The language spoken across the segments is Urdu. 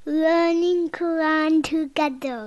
learning Quran together.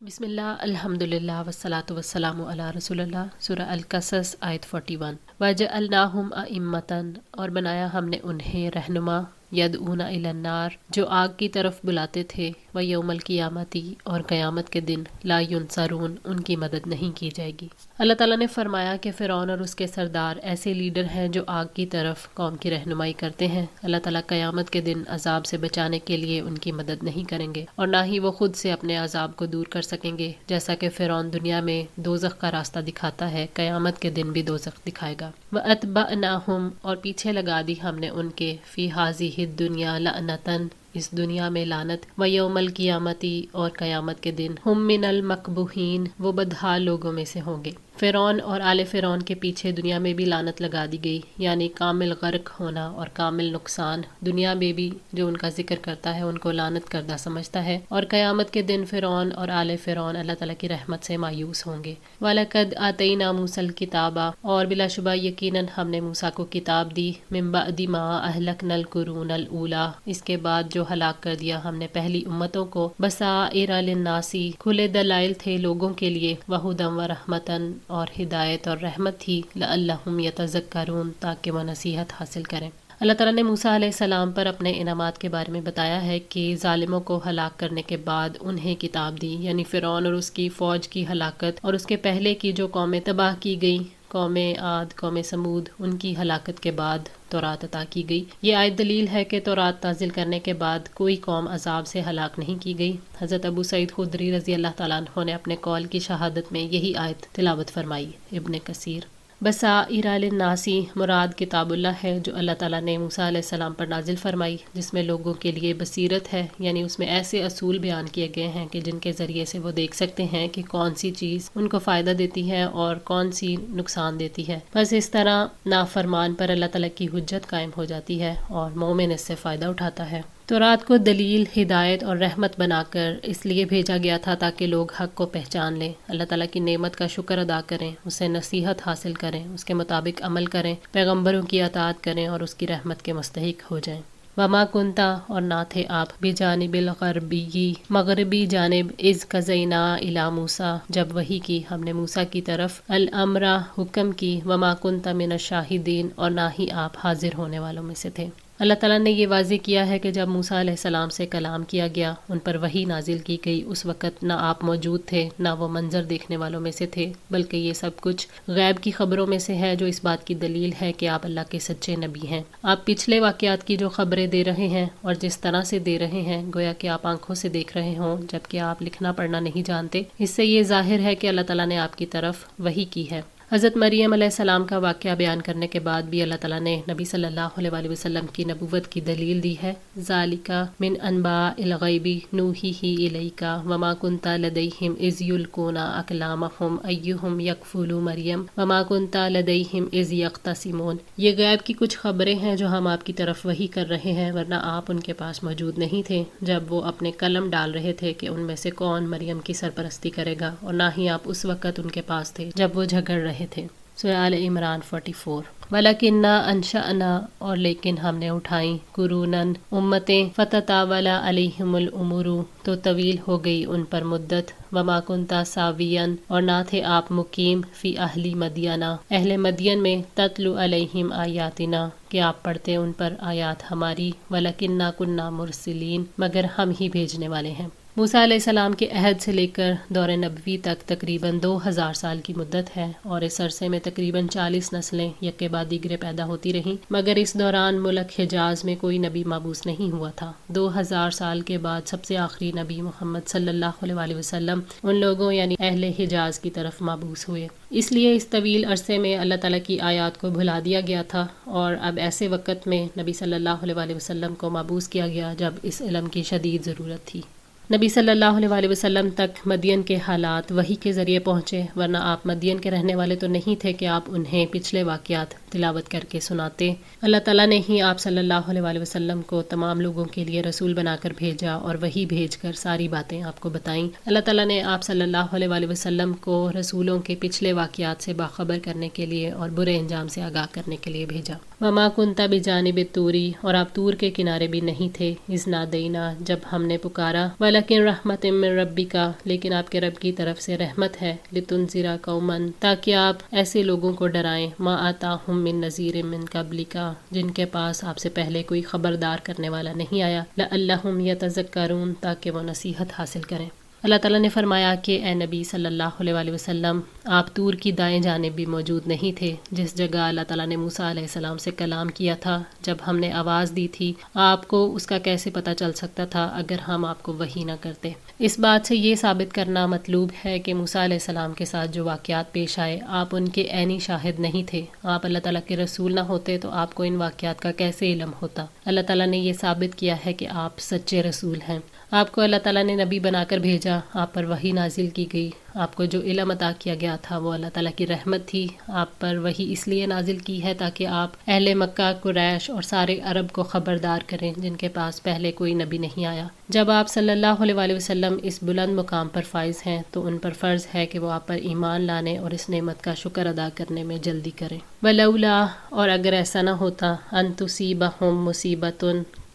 بسم اللہ الحمدللہ والصلاۃ والسلام علی رسول اللہ. سورہ القصص آیت 41. وَجَعَلْنَاهُمْ أَئِمَّةً، اور بنایا ہم نے انہیں رہنما، یدعون الی النار، جو آگ کی طرف بلاتے تھے، ویوم القیامت، اور قیامت کے دن، لا ینصرون، ان کی مدد نہیں کی جائے گی. اللہ تعالیٰ نے فرمایا کہ فرعون اور اس کے سردار ایسے لیڈر ہیں جو آگ کی طرف قوم کی رہنمائی کرتے ہیں. اللہ تعالیٰ قیامت کے دن عذاب سے بچانے کے لیے ان کی مدد نہیں کریں گے، اور نہ ہی وہ خود سے اپنے عذاب کو دور کر سکیں گے. جیسا کہ فرعون دنیا میں دوزخ کا راستہ دکھاتا ہے، قیامت کے دن بھی دوزخ دکھائے گا. وَأَتْبَعْنَاهُمْ، اور پیچھے لگا دی ہم نے ان کے، فی هَذِهِ الدُّنْيَا لَعْنَةً، اس دنیا میں لعنت، وَيَوْمَ الْقِيَامَةِ، اور قیامت کے دن، ہم من المقبوحین، وہ بدحال لوگوں میں سے ہوں گے. فرعون اور آل فرعون کے پیچھے دنیا میں بھی لعنت لگا دی گئی، یعنی کامل غرق ہونا اور کامل نقصان. دنیا میں بھی جو ان کا ذکر کرتا ہے ان کو لعنت کردہ سمجھتا ہے، اور قیامت کے دن فرعون اور آل فرعون اللہ تعالیٰ کی رحمت سے مایوس ہوں گے. وَلَقَدْ آتَيْنَا مُوسَى الْكِتَابَ، اور بلا شبہ یقیناً ہم نے موسیٰ کو کتاب دی، مِن بَعْدِ مَا أَهْلَكْنَا الْقُرُونَ الْأُولَىٰ، اس کے بعد جو ہلاک کر دیا ہم نے پہلی امتوں کو، بَصَائِرَ لِلنَّاسِ، کھلے دلائل تھے لوگوں کے لیے، وَهُدًى وَرَحْمَةً، اور ہدایت اور رحمت تھی، لَعَلَّهُمْ يَتَذَكَّرُونَ، تاکہ وہ نصیحت حاصل کریں. اللہ تعالیٰ نے موسیٰ علیہ السلام پر اپنے انعامات کے بارے میں بتایا ہے کہ ظالموں کو ہلاک کرنے کے بعد انہیں کتاب دی، یعنی فرعون اور اس کی فوج کی ہلاکت، اور اس کے پہلے کی جو قومیں تباہ کی گئی، قوم عاد، قوم سمود، ان کی ہلاکت کے بعد تورات عطا کی گئی. یہ آیت دلیل ہے کہ تورات نازل کرنے کے بعد کوئی قوم عذاب سے ہلاک نہیں کی گئی. حضرت ابو سعید خدری رضی اللہ تعالیٰ عنہ نے اپنے قول کی شہادت میں یہی آیت تلاوت فرمائی. ابن کثیر. بصائر للناس، مراد کتاب اللہ ہے جو اللہ تعالیٰ نے موسیٰ علیہ السلام پر نازل فرمائی، جس میں لوگوں کے لیے بصیرت ہے، یعنی اس میں ایسے اصول بیان کیے گئے ہیں کہ جن کے ذریعے سے وہ دیکھ سکتے ہیں کہ کون سی چیز ان کو فائدہ دیتی ہے اور کون سی نقصان دیتی ہے. بس اس طرح نافرمان پر اللہ تعالیٰ کی حجت قائم ہو جاتی ہے اور مومن اس سے فائدہ اٹھاتا ہے. تورات کو دلیل، ہدایت اور رحمت بنا کر اس لیے بھیجا گیا تھا تاکہ لوگ حق کو پہچان لیں، اللہ تعالیٰ کی نعمت کا شکر ادا کریں، اسے نصیحت حاصل کریں، اس کے مطابق عمل کریں، پیغمبروں کی اطاعت کریں اور اس کی رحمت کے مستحق ہو جائیں. وما کنتا، اور نہ تھے آپ، بجانب الغربی، مغربی جانب، اذ قضینا الی موسیٰ، جب وحی کی ہم نے موسیٰ کی طرف، الامر، حکم کی، وما کنتا من الشاہدین، اور نہ ہی آپ حاضر ہونے والوں میں سے تھے. اللہ تعالیٰ نے یہ واضح کیا ہے کہ جب موسیٰ علیہ السلام سے کلام کیا گیا، ان پر وحی نازل کی گئی، اس وقت نہ آپ موجود تھے، نہ وہ منظر دیکھنے والوں میں سے تھے، بلکہ یہ سب کچھ غیب کی خبروں میں سے ہے جو اس بات کی دلیل ہے کہ آپ اللہ کے سچے نبی ہیں. آپ پچھلے واقعات کی جو خبریں دے رہے ہیں اور جس طرح سے دے رہے ہیں، گویا کہ آپ آنکھوں سے دیکھ رہے ہوں جبکہ آپ لکھنا پڑھنا نہیں جانتے. اس سے یہ ظاہر ہے کہ اللہ تعالیٰ نے آپ کی طرف وحی کی ہے. حضرت مریم علیہ السلام کا واقعہ بیان کرنے کے بعد بھی اللہ تعالیٰ نے نبی صلی اللہ علیہ وآلہ وسلم کی نبوت کی دلیل دی ہے. ذالک من انباء الغیب نوحیہ الیک وما کنت لدیہم اذ یلقون اقلامہم ایہم یکفل مریم وما کنت لدیہم اذ یختصمون. یہ غیب کی کچھ خبریں ہیں جو ہم آپ کی طرف وحی کر رہے ہیں، ورنہ آپ ان کے پاس موجود نہیں تھے جب وہ اپنے قلم ڈال رہے تھے کہ ان میں سے کون مریم کی سرپرستی کرے گا، اور نہ ہی آپ اس وقت ان کے پاس تھے جب وہ جھگڑ رہے تھے. سورہ آل عمران 44. وَلَكِنَّا أَنشَأْنَا، اور لیکن ہم نے اٹھائیں، قُرُونًا، امتیں، فَتَطَاوَلَ عَلَيْهِمُ الْأُمُورُ، تو طویل ہو گئی ان پر مدت، وَمَا كُنْتَ سَاوِيًّا، اور نہ تھے آپ مقیم، فی اہل مدینہ، اہل مدین میں، تَتْلُو عَلَيْهِمْ آیاتنا، کہ آپ پڑھتے ان پر آیات ہماری، وَلَكِنَّا كُنَّا مُرْسِلِينَ، مگر ہم ہی بھیجنے والے ہیں. موسیٰ علیہ السلام کے عہد سے لے کر دور نبوی تک تقریباً 2000 سال کی مدت ہے، اور اس عرصے میں تقریباً 40 نسلیں یکے بعد دیگرے پیدا ہوتی رہیں، مگر اس دوران ملک حجاز میں کوئی نبی مبعوث نہیں ہوا تھا. 2000 سال کے بعد سب سے آخری نبی محمد صلی اللہ علیہ وآلہ وسلم ان لوگوں یعنی اہل حجاز کی طرف مبعوث ہوئے. اس لیے اس طویل عرصے میں اللہ تعالیٰ کی آیات کو بھلا دیا گیا تھا، اور اب ایسے وقت میں نبی صلی اللہ علیہ وآلہ وسلم کو مبعوث کیا گیا جب اس علم کی شدید ضرورت تھی. نبی صلی اللہ علیہ وآلہ وسلم تک مدین کے حالات وحی کے ذریعے پہنچے، ورنہ آپ مدین کے رہنے والے تو نہیں تھے کہ آپ انہیں پچھلے واقعات تلاوت کر کے سناتے۔ اللہ تعالیٰ نے ہی آپ صلی اللہ علیہ وآلہ وسلم کو تمام لوگوں کے لیے رسول بنا کر بھیجا اور وحی بھیج کر ساری باتیں آپ کو بتائیں۔ اللہ تعالیٰ نے آپ صلی اللہ علیہ وآلہ وسلم کو رسولوں کے پچھلے واقعات سے باخبر کرنے کے لیے اور برے انجام سے آگاہ کرنے کے لیے بھیجا۔ وما کنت بجانب الطوری، اور آپ طور کے کنارے بھی نہیں تھے، اذ نادینا، جب ہم نے پکارا، ولیکن رحمت من ربک، لیکن آپ کے رب کی طرف سے رحمت ہے، لتنذر قوما، تاکہ آپ ایسے لوگوں کو ڈرائیں، ما آتاہم من نذیر من قبلک، جن کے پاس آپ سے پہلے کوئی خبردار کرنے والا نہیں آیا، لعلہم یتذکرون، تاکہ وہ نصیحت حاصل کریں۔ اللہ تعالیٰ نے فرمایا کہ اے نبی صلی اللہ علیہ وآلہ وسلم، آپ طور کی دائیں جانب بھی موجود نہیں تھے، جس جگہ اللہ تعالیٰ نے موسیٰ علیہ السلام سے کلام کیا تھا۔ جب ہم نے آواز دی تھی، آپ کو اس کا کیسے پتہ چل سکتا تھا اگر ہم آپ کو وحی نہ کرتے؟ اس بات سے یہ ثابت کرنا مطلوب ہے کہ موسیٰ علیہ السلام کے ساتھ جو واقعات پیش آئے، آپ ان کے عینی شاہد نہیں تھے۔ آپ اللہ تعالیٰ کے رسول نہ ہوتے تو آپ کو ان واقعات کا کیسے علم ہوتا؟ اللہ تعالیٰ نے یہ ثابت کیا ہے کہ آپ سچے رسول ہیں۔ آپ کو اللہ تعالیٰ نے نبی بنا کر بھیجا، آپ پر وحی نازل کی گئی، آپ کو جو علم عطا کیا گیا تھا وہ اللہ تعالیٰ کی رحمت تھی۔ آپ پر وحی اس لیے نازل کی ہے تاکہ آپ اہل مکہ، قریش اور سارے عرب کو خبردار کریں جن کے پاس پہلے کوئی نبی نہیں آیا۔ جب آپ صلی اللہ علیہ وآلہ وسلم اس بلند مقام پر فائز ہیں تو ان پر فرض ہے کہ وہ آپ پر ایمان لانے اور اس نعمت کا شکر ادا کرنے میں جلدی کریں۔ ولولا، اور اگر ایسا نہ ہوتا، ان تصیبہم مصیبۃ،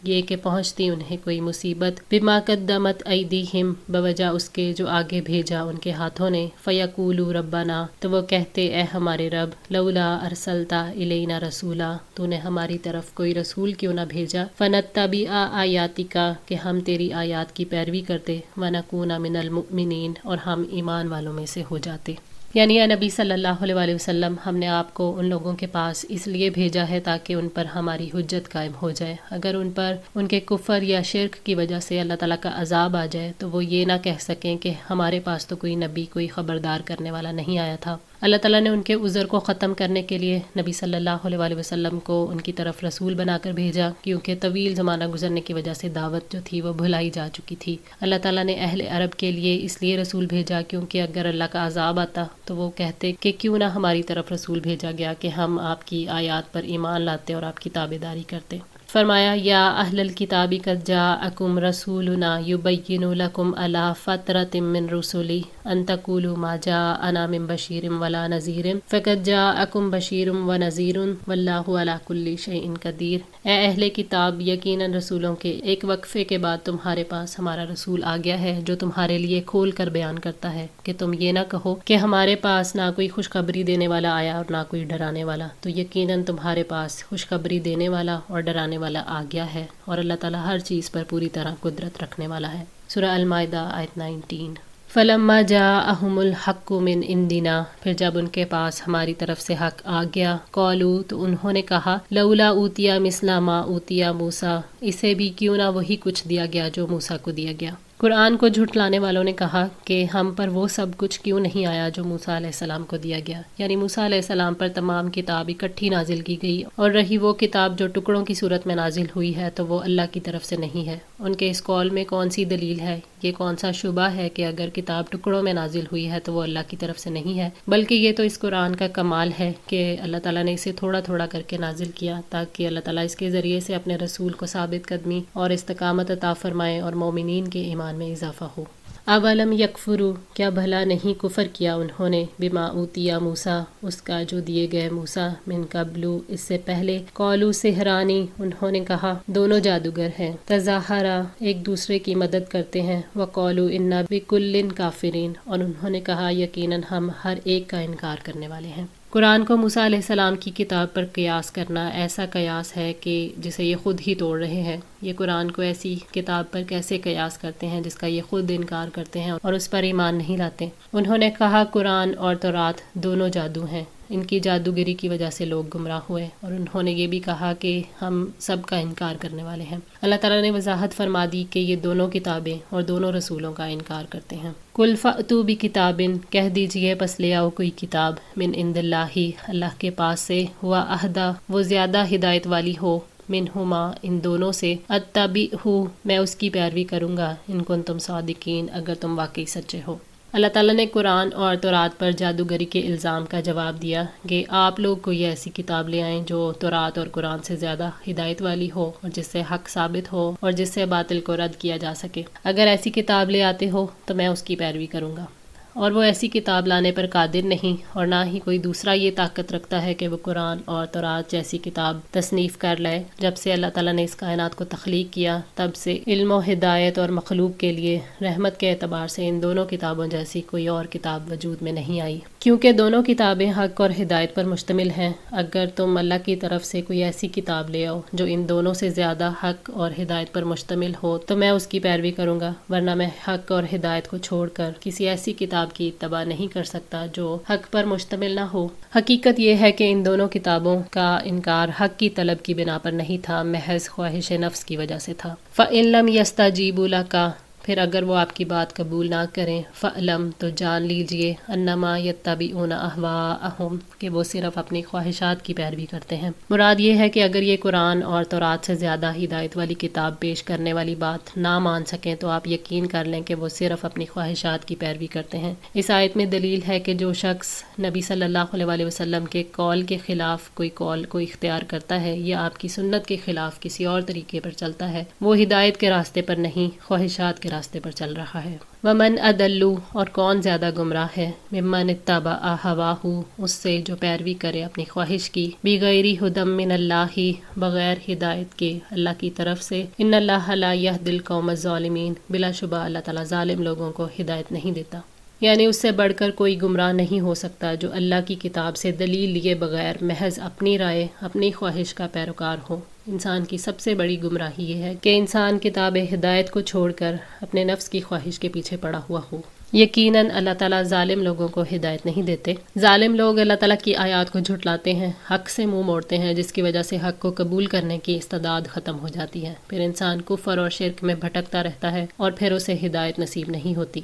یہ کہ پہنچتی انہیں کوئی مصیبت، بما قدمت ایدیہم، بوجہ اس کے جو آگے بھیجا ان کے ہاتھوں نے، فیقولوا ربنا، تو وہ کہتے اے ہمارے رب، لولا ارسلت الینا رسولا، تو نے ہماری طرف کوئی رسول کیوں نہ بھیجا، فنتبع آیاتک، کہ ہم تیری آیات کی پیروی کرتے، ونکون من المؤمنین، اور ہم ایمان والوں میں سے ہو جاتے۔ یعنی اے نبی صلی اللہ علیہ وآلہ وسلم، ہم نے آپ کو ان لوگوں کے پاس اس لیے بھیجا ہے تاکہ ان پر ہماری حجت قائم ہو جائے۔ اگر ان پر ان کے کفر یا شرک کی وجہ سے اللہ تعالیٰ کا عذاب آ جائے تو وہ یہ نہ کہہ سکیں کہ ہمارے پاس تو کوئی نبی، کوئی خبردار کرنے والا نہیں آیا تھا۔ اللہ تعالیٰ نے ان کے عذر کو ختم کرنے کے لیے نبی صلی اللہ علیہ وآلہ وسلم کو ان کی طرف رسول بنا کر بھیجا، کیونکہ طویل زمانہ گزرنے کی وجہ سے دعوت جو تھی وہ بھلائی جا چکی تھی۔ اللہ تعالیٰ نے اہل عرب کے لیے اس لیے رسول بھیجا کیونکہ اگر اللہ کا عذاب آتا تو وہ کہتے کہ کیوں نہ ہماری طرف رسول بھیجا گیا کہ ہم آپ کی آیات پر ایمان لاتے اور آپ کی تابعداری کرتے۔ فرمایا یا اہل الکتاب قد جاءکم رسولنا یبین لکم علی فترۃ من رسلی ان تقولوا ما جاءنا من بشیر ولا نذیر فقد جاءکم بشیر ونذیر واللہ علی کل شیء قدیر۔ اے اہل کتاب، یقیناً رسولوں کے ایک وقفے کے بعد تمہارے پاس ہمارا رسول آ گیا ہے جو تمہارے لیے کھول کر بیان کرتا ہے کہ تم یہ نہ کہو کہ ہمارے پاس نہ کوئی خوشخبری دینے والا آیا اور نہ کوئی ڈرانے والا، تو یقیناً تمہارے پاس خوشخبری دینے والا اور ڈرانے والا آ گیا ہے، اور اللہ تعالیٰ ہر چیز پر پوری طرح قدرت رکھنے والا ہے۔ سورہ المائدہ آیت 19۔ فلما جاءہم الحق من عندنا، پھر جب ان کے پاس ہماری طرف سے حق آ گیا، قالوا، تو انہوں نے کہا، لولا اوتیا مثل ما اوتیا موسیٰ، اسے بھی کیوں نہ وہی کچھ دیا گیا جو موسیٰ کو دیا گیا۔ قرآن کو جھٹلانے والوں نے کہا کہ ہم پر وہ سب کچھ کیوں نہیں آیا جو موسیٰ علیہ السلام کو دیا گیا، یعنی موسیٰ علیہ السلام پر تمام کتاب اکٹھی نازل کی گئی، اور رہی وہ کتاب جو ٹکڑوں کی صورت میں نازل ہوئی ہے تو وہ اللہ کی طرف سے نہیں ہے۔ ان کے اس قول میں کون سی دلیل ہے؟ یہ کون سا شبہ ہے کہ اگر کتاب ٹکڑوں میں نازل ہوئی ہے تو وہ اللہ کی طرف سے نہیں ہے؟ بلکہ یہ تو اس قرآن کا کمال ہے کہ اللہ تعالیٰ نے اسے تھوڑا تھوڑا کر کے نازل کیا تاکہ اللہ تعالیٰ اس کے ذریعے سے اپنے رسول کو ثابت قدمی اور استقامت عطا فرمائے اور مومنین کے ایمان میں اضافہ ہو۔ اولم یکفروا، کیا بھلا نہیں کفر کیا انہوں نے، بما اوتیا موسیٰ، اس کا جو دیے گئے موسیٰ، من قبل، اس سے پہلے، قالوا سحرانی، انہوں نے کہا دونوں جادوگر ہیں، تظاہرا، ایک دوسرے کی مدد کرتے ہیں، وقالوا انا بکل کافرین، اور انہوں نے کہا یقیناً ہم ہر ایک کا انکار کرنے والے ہیں۔ قرآن کو موسیٰ علیہ السلام کی کتاب پر قیاس کرنا ایسا قیاس ہے کہ جسے یہ خود ہی توڑ رہے ہیں۔ یہ قرآن کو ایسی کتاب پر کیسے قیاس کرتے ہیں جس کا یہ خود انکار کرتے ہیں اور اس پر ایمان نہیں لاتے۔ انہوں نے کہا قرآن اور تورات دونوں جادو ہیں، ان کی جادوگری کی وجہ سے لوگ گمراہ ہوئے، اور انہوں نے یہ بھی کہا کہ ہم سب کا انکار کرنے والے ہیں۔ اللہ تعالیٰ نے وضاحت فرما دی کہ یہ دونوں کتابیں اور دونوں رسولوں کا انکار کرتے ہیں۔ قل فأتوا بکتاب، کہہ دیجئے پس لے آؤ کوئی کتاب، من عند اللہ، اللہ کے پاس سے، ہوا اہدی، وہ زیادہ ہدایت والی ہو، منہما ان دونوں سے، اتبعہ میں اس کی پیروی کروں گا، ان کنتم صادقین اگر تم واقعی سچے ہو۔ اللہ تعالیٰ نے قرآن اور تورات پر جادوگری کے الزام کا جواب دیا کہ آپ لوگ کوئی ایسی کتاب لے آئیں جو تورات اور قرآن سے زیادہ ہدایت والی ہو اور جس سے حق ثابت ہو اور جس سے باطل کو رد کیا جا سکے۔ اگر ایسی کتاب لے آتے ہو تو میں اس کی پیروی کروں گا، اور وہ ایسی کتاب لانے پر قادر نہیں اور نہ ہی کوئی دوسرا یہ طاقت رکھتا ہے کہ وہ قرآن اور تورات جیسی کتاب تصنیف کر لے۔ جب سے اللہ تعالیٰ نے اس کائنات کو تخلیق کیا تب سے علم و ہدایت اور مخلوق کے لیے رحمت کے اعتبار سے ان دونوں کتابوں جیسی کوئی اور کتاب وجود میں نہیں آئی، کیونکہ دونوں کتابیں حق اور ہدایت پر مشتمل ہیں۔ اگر تم اللہ کی طرف سے کوئی ایسی کتاب لے آؤ جو ان دونوں سے زیادہ حق اور ہدایت پر مشتمل ہو تو میں اس کی پیروی کروں گا، ورنہ میں حق اور ہدایت کو چھوڑ کر کسی ایسی کتاب کی اتباع نہیں کر سکتا جو حق پر مشتمل نہ ہو۔ حقیقت یہ ہے کہ ان دونوں کتابوں کا انکار حق کی طلب کی بنا پر نہیں تھا، محض خواہش نفس کی وجہ سے تھا۔ فَإِن لَّمْ يَسْتَجِيبُوا لَكَ پھر اگر وہ آپ کی بات قبول نہ کریں، فَعْلَمْ تو جان لیجئے، انما یتبعون اہواءہم کہ وہ صرف اپنی خواہشات کی پیروی کرتے ہیں۔ مراد یہ ہے کہ اگر یہ قرآن اور تورات سے زیادہ ہدایت والی کتاب پیش کرنے والی بات نہ مان سکیں تو آپ یقین کر لیں کہ وہ صرف اپنی خواہشات کی پیروی کرتے ہیں۔ اس آیت میں دلیل ہے کہ جو شخص نبی صلی اللہ علیہ وسلم کے قول کے خلاف کوئی قول کو اختیار کرتا ہے یا آپ کی سنت کے خلاف کسی اور طریقے پر چلتا ہے، وہ ہدایت کے راستے پر نہیں، خواہشات کے راستے پر چل رہا ہے۔ وَمَنْ أَضَلُّ اور کون زیادہ گمراہ ہے، مِمَّنِ اتَّبَعَ هَوَاهُ اس سے جو پیروی کرے اپنی خواہش کی، بِغَيْرِ هُدًى مِّنَ اللَّهِ بغیر ہدایت کے اللہ کی طرف سے، إِنَّ اللَّهَ لَا يَهْدِي الْقَوْمَ الظَّالِمِينَ بلا شبہ اللہ تعالیٰ ظالم لوگوں کو ہدایت نہیں دیتا۔ یعنی اس سے بڑھ کر کوئی گمراہ نہیں ہو سکتا جو اللہ کی کتاب سے دلیل لیے بغیر محض اپنی رائے، اپنی خواہش کا پیروکار ہو۔ انسان کی سب سے بڑی گمراہی یہ ہے کہ انسان کتاب ہدایت کو چھوڑ کر اپنے نفس کی خواہش کے پیچھے پڑا ہوا ہو۔ یقیناً اللہ تعالیٰ ظالم لوگوں کو ہدایت نہیں دیتے۔ ظالم لوگ اللہ تعالیٰ کی آیات کو جھٹلاتے ہیں، حق سے منہ موڑتے ہیں، جس کی وجہ سے حق کو قبول کرنے کی استعداد ختم ہو جاتی ہے۔ پھر انسان کفر اور شرک میں بھٹکتا رہتا ہے اور پھر اسے ہدایت نصیب نہیں ہوتی۔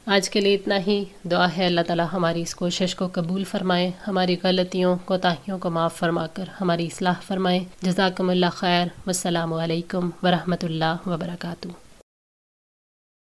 آج کے لیے اتنا ہی۔ دعا ہے اللہ تعالیٰ ہماری اس کوشش کو قبول فرمائے، ہماری غلطیوں کوتاہیوں کو معاف فرما کر ہماری اصلاح فرمائے۔ جزاکم اللہ خیر، والسلام علیکم ورحمۃ اللہ وبرکاتہ۔